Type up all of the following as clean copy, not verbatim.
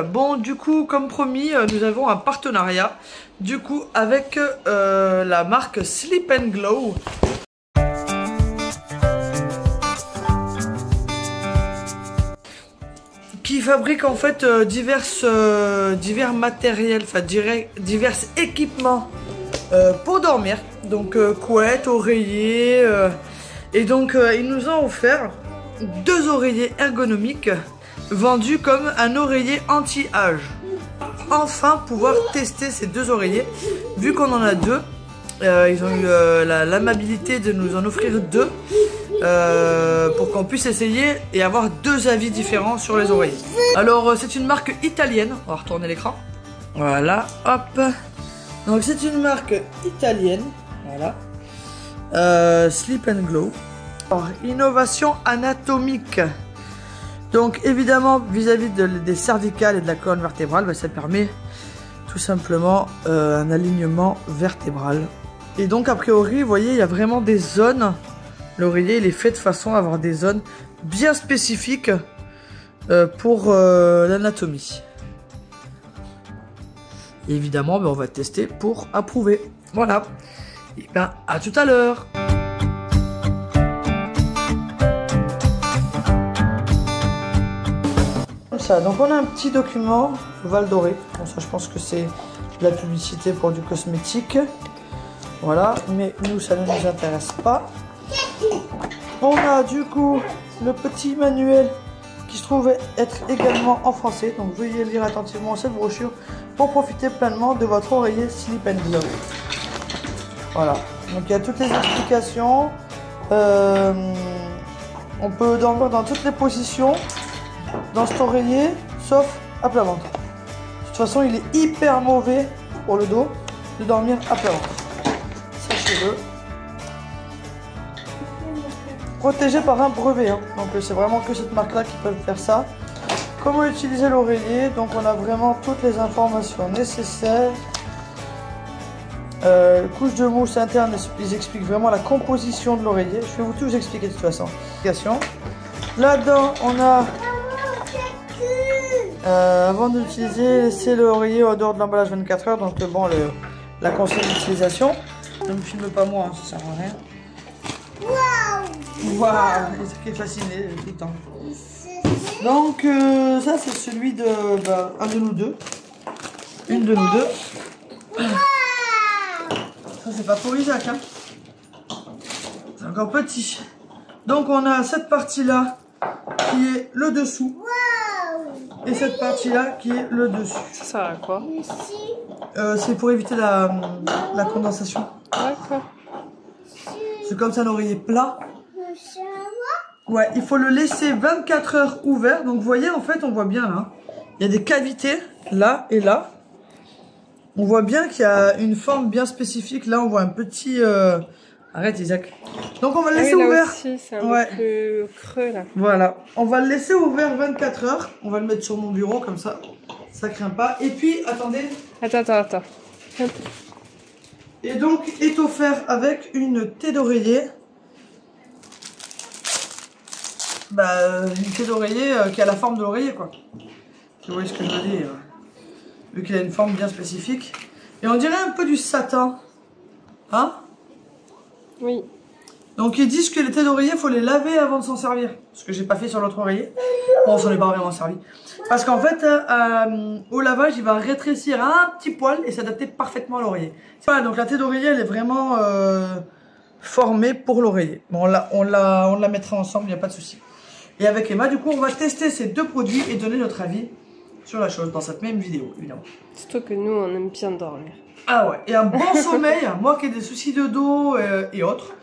Bon, du coup, comme promis, nous avons un partenariat, du coup, avec la marque Sleep and Glow. Qui fabrique en fait divers matériels, enfin divers équipements pour dormir. Donc couette, oreiller. Et donc ils nous ont offert 2 oreillers ergonomiques vendus comme un oreiller anti-âge. Enfin pouvoir tester ces 2 oreillers, vu qu'on en a 2. Ils ont eu l'amabilité de nous en offrir 2 pour qu'on puisse essayer et avoir 2 avis différents sur les oreillers. Alors c'est une marque italienne, on va retourner l'écran. Voilà, hop. Donc c'est une marque italienne, voilà. Sleep and Glow. Alors, innovation anatomique. Donc évidemment vis-à-vis des cervicales et de la colonne vertébrale, bah, ça permet tout simplement un alignement vertébral. Et donc a priori, vous voyez, il y a vraiment des zones. L'oreiller, il est fait de façon à avoir des zones bien spécifiques pour l'anatomie. Évidemment, ben, on va tester pour approuver. Voilà. Et ben, à tout à l'heure. Comme ça, donc on a un petit document Val d'Orée. Bon, ça, je pense que c'est de la publicité pour du cosmétique. Voilà, mais nous, ça ne nous intéresse pas. On a du coup le petit manuel qui se trouve être également en français. Donc veuillez lire attentivement cette brochure pour profiter pleinement de votre oreiller Sleep and Glow. Voilà, donc il y a toutes les explications. On peut dormir dans toutes les positions dans cet oreiller, sauf à plat ventre. De toute façon, il est hyper mauvais pour le dos de dormir à plat ventre. Sachez-le. Protégé par un brevet, hein. Donc c'est vraiment que cette marque là qui peut faire ça. Comment utiliser l'oreiller, donc on a vraiment toutes les informations nécessaires. Couche de mousse interne, ils expliquent vraiment la composition de l'oreiller. Je vais tout vous expliquer de toute façon. Là-dedans on a avant d'utiliser, laissez l'oreiller en dehors de l'emballage 24 heures. Donc bon, la consigne d'utilisation. Ne me filme pas moi, hein, ça sert à rien. Waouh, il est fasciné tout le temps. Donc ça c'est celui de un de nous deux. Une de nous deux. Ça c'est pas pour Isaac, hein. C'est encore petit. Donc on a cette partie là qui est le dessous. Et cette partie là qui est le dessus. Ça sert à quoi? C'est pour éviter la condensation. D'accord. C'est comme ça un oreiller plat. Ouais, il faut le laisser 24 heures ouvert. Donc vous voyez, en fait, on voit bien là. Il y a des cavités là et là. On voit bien qu'il y a une forme bien spécifique. Là, on voit un petit... Arrête, Isaac. Donc on va le laisser ouvert. C'est un peu creux là. Voilà. On va le laisser ouvert 24 heures. On va le mettre sur mon bureau comme ça. Ça craint pas. Et puis, attendez. Attends. Et donc, est offert avec une thé d'oreiller. Une thé d'oreiller qui a la forme de l'oreiller, quoi. Vous voyez ce que je veux dire? Vu qu'il a une forme bien spécifique. Et on dirait un peu du satin. Hein? Oui. Donc ils disent que les thés d'oreiller, il faut les laver avant de s'en servir. Ce que j'ai pas fait sur l'autre oreiller. Bon, on s'en est pas vraiment servi. Parce qu'en fait, au lavage, il va rétrécir un petit poil et s'adapter parfaitement à l'oreiller. Voilà, donc la thé d'oreiller, elle est vraiment formée pour l'oreiller. Bon, on la mettra ensemble, il n'y a pas de souci. Et avec Emma, du coup, on va tester ces 2 produits et donner notre avis sur la chose dans cette même vidéo, évidemment. Surtout que nous, on aime bien dormir. Ah ouais, et un bon sommeil, moi qui ai des soucis de dos et autres.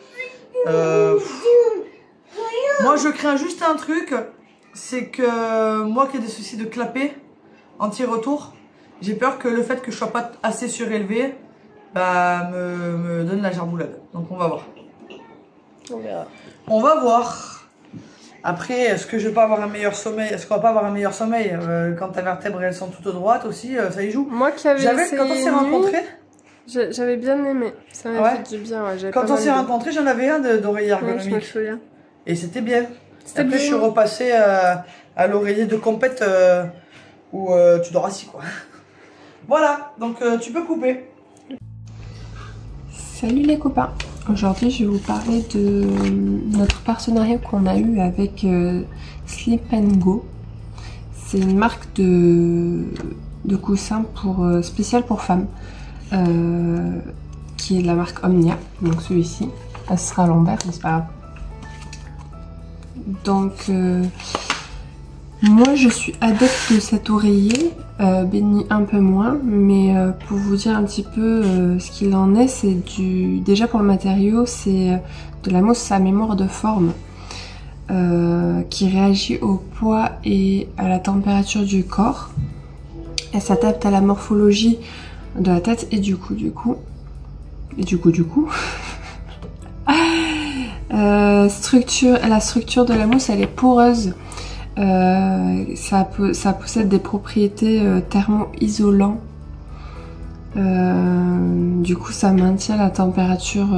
Moi, je crains juste un truc, c'est que moi qui ai des soucis de clapet, anti-retour, j'ai peur que le fait que je sois pas assez surélevé, me donne la gerboulade. Donc on va voir. On verra. On va voir. Après, est-ce que je vais pas avoir un meilleur sommeil? Est-ce qu'on va pas avoir un meilleur sommeil quand ta vertèbre elles sont toutes droites aussi, ça y joue. Moi qui avais essayé quand on s'est rencontrés, j'avais bien aimé. Ça m'a fait du bien. Ouais, quand on s'est rencontrés, j'en avais un d'oreiller ergonomique. Je me souviens. Et c'était bien. C'était Après, bien. je suis repassée à l'oreiller de compète ou tu dors assis quoi. Voilà, donc tu peux couper. Salut les copains. Aujourd'hui je vais vous parler de notre partenariat qu'on a eu avec Sleep & Go. C'est une marque de coussins spécial pour femmes, qui est de la marque Omnia, donc celui-ci. Ce sera à l'envers, mais c'est pas grave. Donc moi je suis adepte de cet oreiller, Béni un peu moins, mais pour vous dire un petit peu ce qu'il en est, c'est déjà pour le matériau, c'est de la mousse à mémoire de forme qui réagit au poids et à la température du corps. Elle s'adapte à la morphologie de la tête et du cou. La structure de la mousse, elle est poreuse. Ça possède des propriétés thermo-isolantes. Du coup, ça maintient la température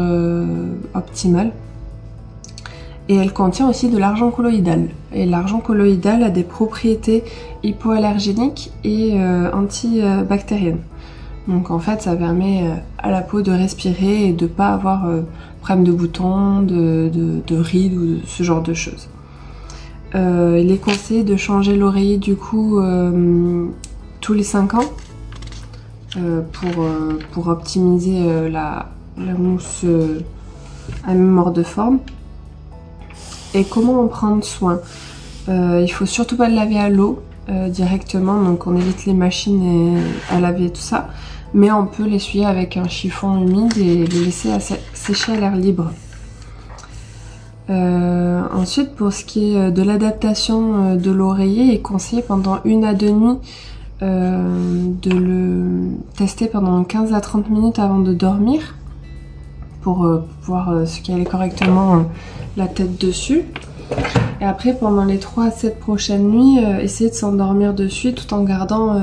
optimale. Et elle contient aussi de l'argent colloïdal. Et l'argent colloïdal a des propriétés hypoallergéniques et antibactériennes. Donc en fait, ça permet à la peau de respirer et de ne pas avoir problème de boutons, de rides ou ce genre de choses. Il est conseillé de changer l'oreiller du coup tous les 5 ans pour optimiser la mousse à mémoire de forme. Et comment en prendre soin? Il faut surtout pas le laver à l'eau directement, donc on évite les machines à laver et tout ça, mais on peut l'essuyer avec un chiffon humide et le laisser sécher à l'air libre. Ensuite, pour ce qui est de l'adaptation de l'oreiller, il est conseillé pendant 1 à 2 nuits de le tester pendant 15 à 30 minutes avant de dormir pour pouvoir se caler correctement la tête dessus. Et après, pendant les 3 à 7 prochaines nuits, essayer de s'endormir dessus tout en gardant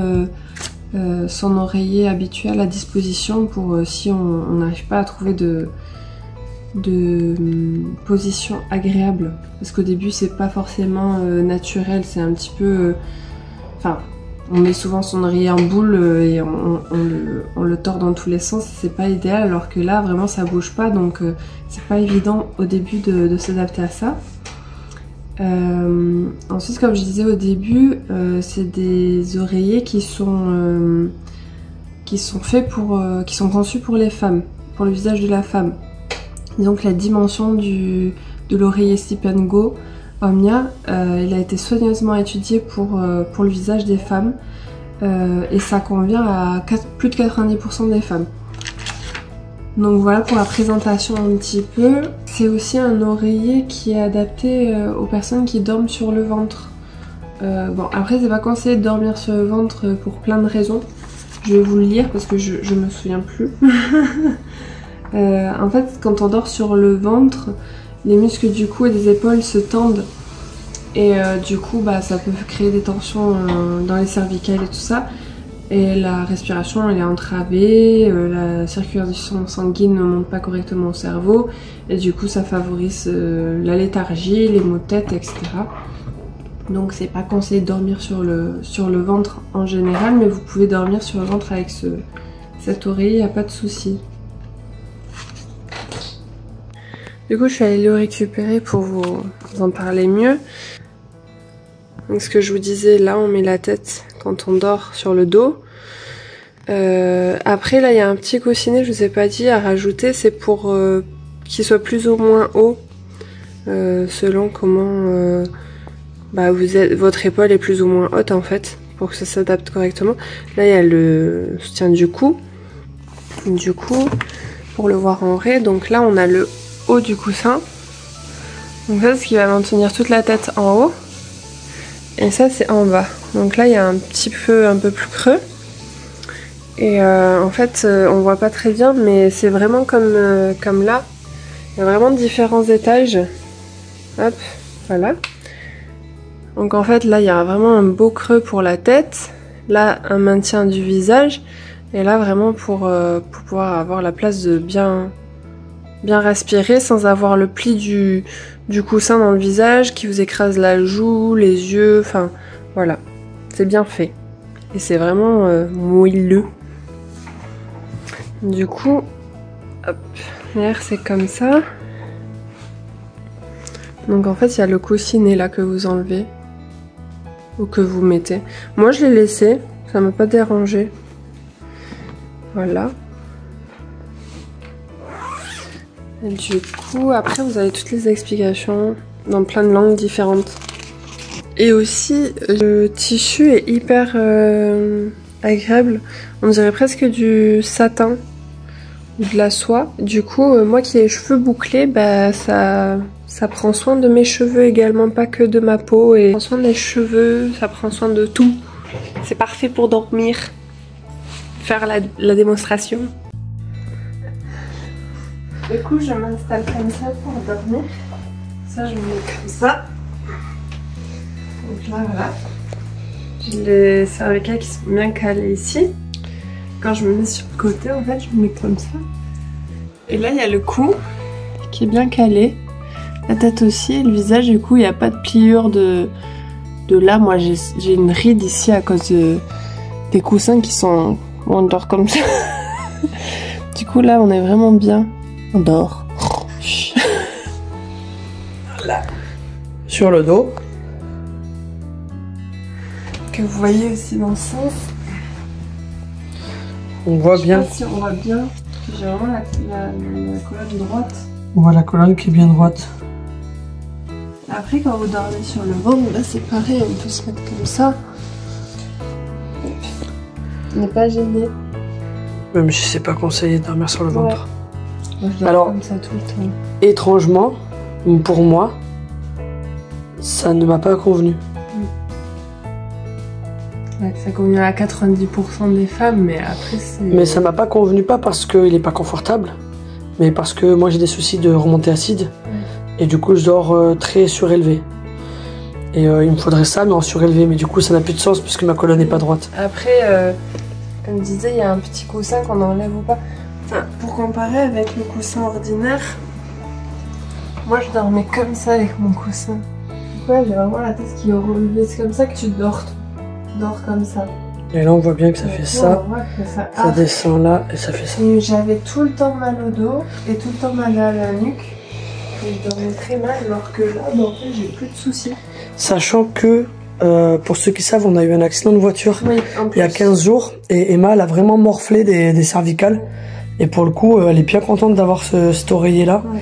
son oreiller habituel à disposition pour si on n'arrive pas à trouver de position agréable, parce qu'au début c'est pas forcément naturel, c'est un petit peu enfin on met souvent son oreiller en boule et on le tord dans tous les sens, c'est pas idéal, alors que là vraiment ça bouge pas, donc c'est pas évident au début de s'adapter à ça. Ensuite, comme je disais au début, c'est des oreillers qui sont conçus pour les femmes, pour le visage de la femme. Donc la dimension de l'oreiller Sleep & Go Omnia, il a été soigneusement étudié pour le visage des femmes et ça convient à plus de 90% des femmes. Donc voilà pour la présentation un petit peu. C'est aussi un oreiller qui est adapté aux personnes qui dorment sur le ventre. Bon, après c'est pas conseillé de dormir sur le ventre pour plein de raisons. Je vais vous le lire parce que je me souviens plus. En fait, quand on dort sur le ventre, les muscles du cou et des épaules se tendent et du coup ça peut créer des tensions dans les cervicales et tout ça, et la respiration elle est entravée, la circulation sanguine ne monte pas correctement au cerveau et du coup ça favorise la léthargie, les maux de tête, etc. Donc c'est pas conseillé de dormir sur le ventre en général, mais vous pouvez dormir sur le ventre avec cet oreiller, il n'y a pas de souci. Du coup, je suis allée le récupérer pour vous en parler mieux. Donc, ce que je vous disais, là, on met la tête quand on dort sur le dos. Après, là, il y a un petit coussinet, je vous ai pas dit, à rajouter. C'est pour qu'il soit plus ou moins haut, selon comment votre épaule est plus ou moins haute, en fait, pour que ça s'adapte correctement. Là, il y a le soutien du cou. Du coup, pour le voir en vrai, donc là, on a le haut du coussin, donc ça c'est ce qui va maintenir toute la tête en haut, et ça c'est en bas. Donc là il y a un peu plus creux, et en fait on voit pas très bien, mais c'est vraiment comme là, il y a vraiment différents étages. Hop, voilà. Donc en fait là il y a vraiment un beau creux pour la tête, là un maintien du visage, et là vraiment pour pouvoir avoir la place de bien respirer sans avoir le pli du coussin dans le visage qui vous écrase la joue, les yeux, enfin voilà, c'est bien fait. Et c'est vraiment moelleux. Du coup, hop, l'air c'est comme ça. Donc en fait il y a le coussinet là que vous enlevez. Ou que vous mettez. Moi je l'ai laissé, ça m'a pas dérangé. Voilà. Et du coup, après vous avez toutes les explications dans plein de langues différentes. Et aussi, le tissu est hyper agréable. On dirait presque du satin ou de la soie. Du coup, moi qui ai les cheveux bouclés, bah ça prend soin de mes cheveux également, pas que de ma peau. Et ça prend soin des cheveux, ça prend soin de tout. C'est parfait pour dormir. Faire la démonstration. Du coup, je m'installe comme ça pour dormir. Ça, je me mets comme ça. Donc là, voilà. J'ai les cervicales qui sont bien calées ici. Quand je me mets sur le côté, en fait, je me mets comme ça. Et là, il y a le cou qui est bien calé. La tête aussi, et le visage, du coup, il n'y a pas de pliure de là. Moi, j'ai une ride ici à cause des coussins qui sont... On dort comme ça. Du coup, là, on est vraiment bien. On dort. Là. Sur le dos. Que vous voyez aussi dans le sens. On voit bien. Je sais pas si on voit bien. J'ai vraiment la colonne droite. On voit la colonne qui est bien droite. Après, quand vous dormez sur le ventre, là c'est pareil, on peut se mettre comme ça. On n'est pas gêné. Même si c'est pas conseillé de dormir sur le ventre. Ouais. Moi, je dors comme ça tout le temps. Étrangement, pour moi, ça ne m'a pas convenu. Ouais, ça convient à 90% des femmes, mais après c'est... Mais ça m'a pas convenu, pas parce qu'il est pas confortable, mais parce que moi j'ai des soucis de remontée acide. Et du coup je dors très surélevé. Et il me faudrait ça, mais en surélevé. Mais du coup ça n'a plus de sens puisque ma colonne n'est pas droite. Après, comme je disais, il y a un petit coussin qu'on enlève ou pas. Enfin, pour comparer avec le coussin ordinaire, moi je dormais comme ça avec mon coussin. Ouais, j'ai vraiment la tête qui est relevée. C'est comme ça que tu dors. Dors comme ça. Et là on voit bien que ça fait ça. Ça descend là et ça fait ça. Et j'avais tout le temps mal au dos et tout le temps mal à la nuque. Et je dormais très mal, alors que là, en fait, j'ai plus de soucis. Sachant que, pour ceux qui savent, on a eu un accident de voiture il y a 15 jours. Et Emma, elle a vraiment morflé des cervicales. Et pour le coup, elle est bien contente d'avoir cet oreiller-là. Ouais.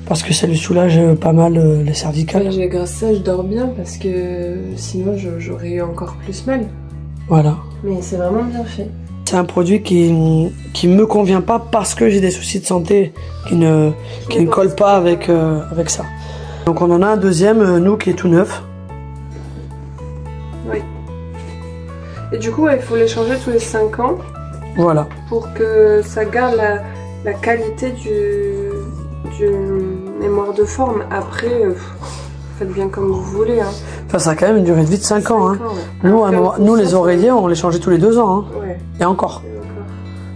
Parce que ça lui soulage pas mal les cervicales. Ouais, grâce à ça, je dors bien parce que sinon, j'aurais eu encore plus mal. Voilà. Mais c'est vraiment bien fait. C'est un produit qui me convient pas parce que j'ai des soucis de santé qui ne collent pas avec ça. Donc on en a un deuxième, nous, qui est tout neuf. Oui. Et du coup, il faut les changer tous les 5 ans. Voilà. Pour que ça garde la qualité du mémoire de forme. Après, faites bien comme vous voulez. Hein. Enfin, ça a quand même une durée de vie de 5 ans. Hein. Ouais. Nous, les oreillers, on les changeait tous les 2 ans. Hein. Ouais. Et encore.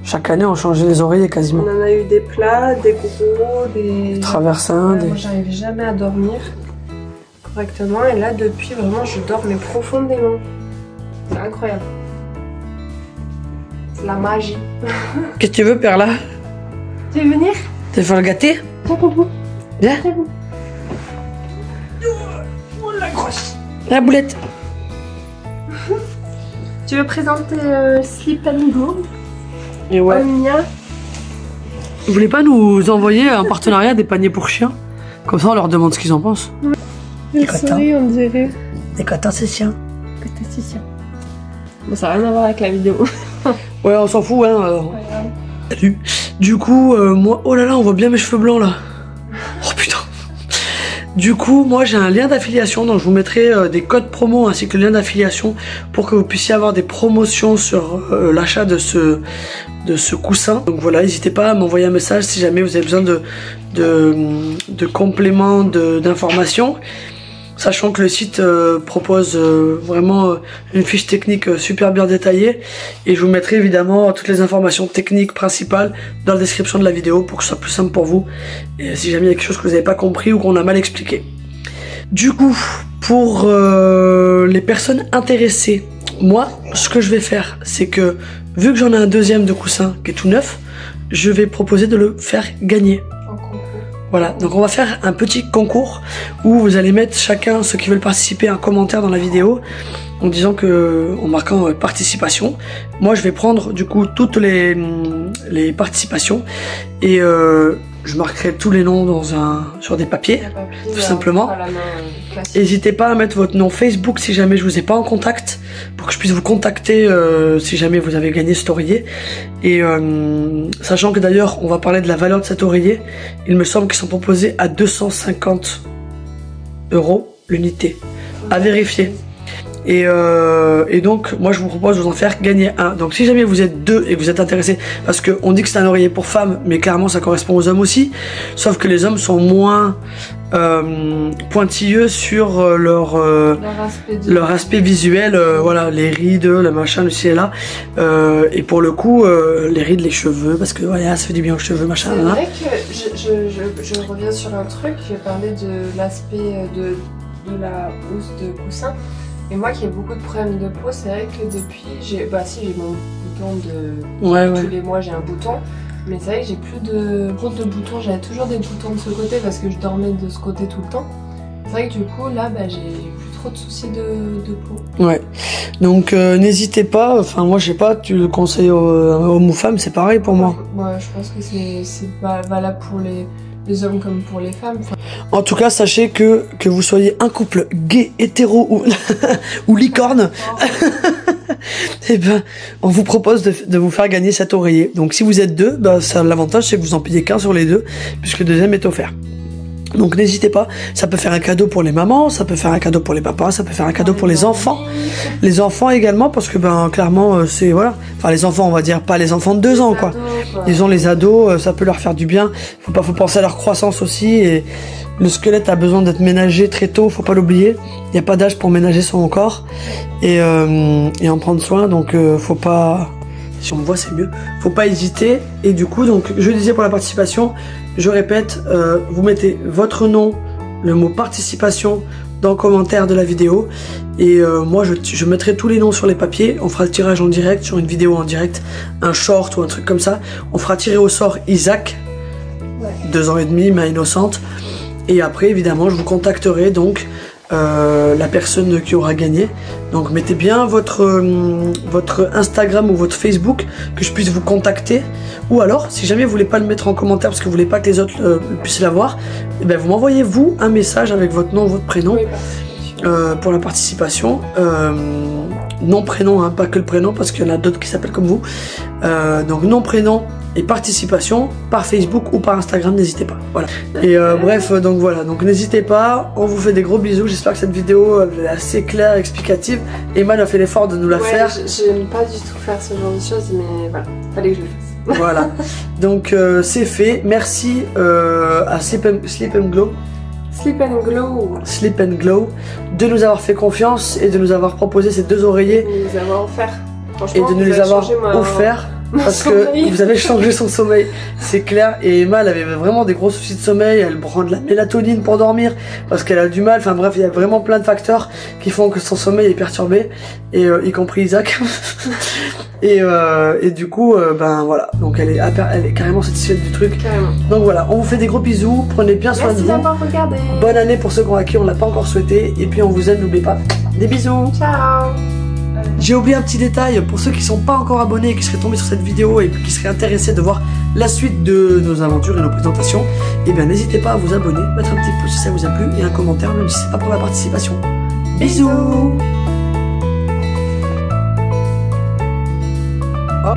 Chaque année, on changeait les oreillers quasiment. On en a eu des plats, des gros, des traversins. Ouais, moi, j'arrivais jamais à dormir correctement. Et là, depuis, vraiment, je dors mais profondément. C'est incroyable. C'est la magie. Qu'est-ce que tu veux, Perla? Tu veux venir? Tu veux faire le gâter? Viens, Popo. Viens. Oh, la grosse. La boulette. Tu veux présenter Sleep and Go? Et ouais. Vous voulez pas nous envoyer un partenariat des paniers pour chiens? Comme ça, on leur demande ce qu'ils en pensent. Des souris, on dirait. Des catins, c'est chiens. Bon, ça n'a rien à voir avec la vidéo. Ouais, on s'en fout, hein. Salut. Du coup, moi... Oh là là, on voit bien mes cheveux blancs, là. Oh putain. Du coup, moi, j'ai un lien d'affiliation, donc je vous mettrai des codes promo ainsi que le lien d'affiliation pour que vous puissiez avoir des promotions sur l'achat de ce coussin. Donc voilà, n'hésitez pas à m'envoyer un message si jamais vous avez besoin de compléments d'informations. Sachant que le site propose vraiment une fiche technique super bien détaillée. Et je vous mettrai évidemment toutes les informations techniques principales dans la description de la vidéo pour que ce soit plus simple pour vous. Et si jamais il y a quelque chose que vous n'avez pas compris ou qu'on a mal expliqué. Du coup, pour les personnes intéressées moi, ce que je vais faire, c'est que, vu que j'en ai un deuxième de coussin qui est tout neuf, je vais proposer de le faire gagner. Voilà, donc on va faire un petit concours où vous allez mettre chacun, ceux qui veulent participer, un commentaire dans la vidéo en disant que, en marquant participation. Moi je vais prendre du coup toutes les participations et je marquerai tous les noms sur des papiers, tout simplement. N'hésitez pas à mettre votre nom Facebook si jamais je vous ai pas en contact, pour que je puisse vous contacter si jamais vous avez gagné cet oreiller. Et sachant que d'ailleurs on va parler de la valeur de cet oreiller, il me semble qu'ils sont proposés à 250 € l'unité, à vérifier. Et donc moi je vous propose de vous en faire gagner un. Donc si jamais vous êtes deux et que vous êtes intéressés, parce qu'on dit que c'est un oreiller pour femmes, mais clairement ça correspond aux hommes aussi, sauf que les hommes sont moins pointilleux sur leur aspect visuel, voilà, les rides, le machin, le ci et là, et pour le coup les rides, les cheveux, parce que voilà, ça fait du bien aux cheveux, machin. C'est vrai que je reviens sur un truc, j'ai parlé de l'aspect de la housse de coussin. Et moi qui ai beaucoup de problèmes de peau, c'est vrai que depuis, j'ai mon bouton de... Tous les mois j'ai un bouton, mais c'est vrai que j'ai plus de boutons, j'avais toujours des boutons de ce côté parce que je dormais de ce côté tout le temps. C'est vrai que du coup là, j'ai plus trop de soucis de peau. Ouais, donc n'hésitez pas, enfin moi je sais pas, tu le conseilles aux hommes ou femmes, c'est pareil pour moi. Ouais, je pense que c'est valable pour les hommes comme pour les femmes. En tout cas, sachez que vous soyez un couple gay, hétéro ou licorne, et ben, on vous propose de vous faire gagner cet oreiller. Donc si vous êtes deux, l'avantage c'est que vous en payez qu'un sur les deux, puisque le deuxième est offert. Donc n'hésitez pas, ça peut faire un cadeau pour les mamans, ça peut faire un cadeau pour les papas, ça peut faire un cadeau pour les enfants. Les enfants également, parce que clairement c'est voilà, enfin les enfants on va dire, pas les enfants de 2 ans quoi. Ils ont les ados, ça peut leur faire du bien. Faut penser à leur croissance aussi, et le squelette a besoin d'être ménagé très tôt, faut pas l'oublier. Il n'y a pas d'âge pour ménager son corps et en prendre soin, donc faut pas, si on me voit c'est mieux, faut pas hésiter. Et du coup, donc je disais pour la participation, je répète, vous mettez votre nom, le mot participation dans le commentaire de la vidéo, et moi je mettrai tous les noms sur les papiers. On fera le tirage en direct, sur une vidéo en direct, un short ou un truc comme ça. On fera tirer au sort Isaac, 2 ans et demi, main innocente, et après évidemment je vous contacterai donc la personne qui aura gagné. Donc mettez bien votre Instagram ou votre Facebook, que je puisse vous contacter. Ou alors si jamais vous voulez pas le mettre en commentaire parce que vous voulez pas que les autres puissent l'avoir, et ben vous m'envoyez vous un message avec votre nom, votre prénom, pour la participation. Nom, prénom, hein, pas que le prénom, parce qu'il y en a d'autres qui s'appellent comme vous. Donc nom, prénom et participation par Facebook ou par Instagram, n'hésitez pas. Voilà. Et bref, donc voilà, donc n'hésitez pas, on vous fait des gros bisous. J'espère que cette vidéo est assez claire, explicative. Emma a fait l'effort de nous la faire. J'aime pas du tout faire ce genre de choses, mais voilà, fallait que je le fasse. Voilà, donc c'est fait. Merci à Sleep and Glow de nous avoir fait confiance et de nous avoir proposé ces 2 oreillers. De nous les avoir offerts. Et de nous les avoir offerts. Parce que vous avez changé son sommeil, c'est clair. Et Emma, elle avait vraiment des gros soucis de sommeil. Elle prend de la mélatonine pour dormir parce qu'elle a du mal. Enfin bref, il y a vraiment plein de facteurs qui font que son sommeil est perturbé, et y compris Isaac. et du coup, voilà. Donc elle est carrément satisfaite du truc. Carrément. Donc voilà, on vous fait des gros bisous. Prenez bien soin de vous. Merci d'avoir regardé. Bonne année pour ceux à qui on l'a pas encore souhaité. Et puis on vous aime, n'oubliez pas. Des bisous. Ciao. J'ai oublié un petit détail, pour ceux qui sont pas encore abonnés et qui seraient tombés sur cette vidéo et qui seraient intéressés de voir la suite de nos aventures et nos présentations, et bien n'hésitez pas à vous abonner, mettre un petit pouce si ça vous a plu et un commentaire même si c'est pas pour la participation. Bisous. Oh.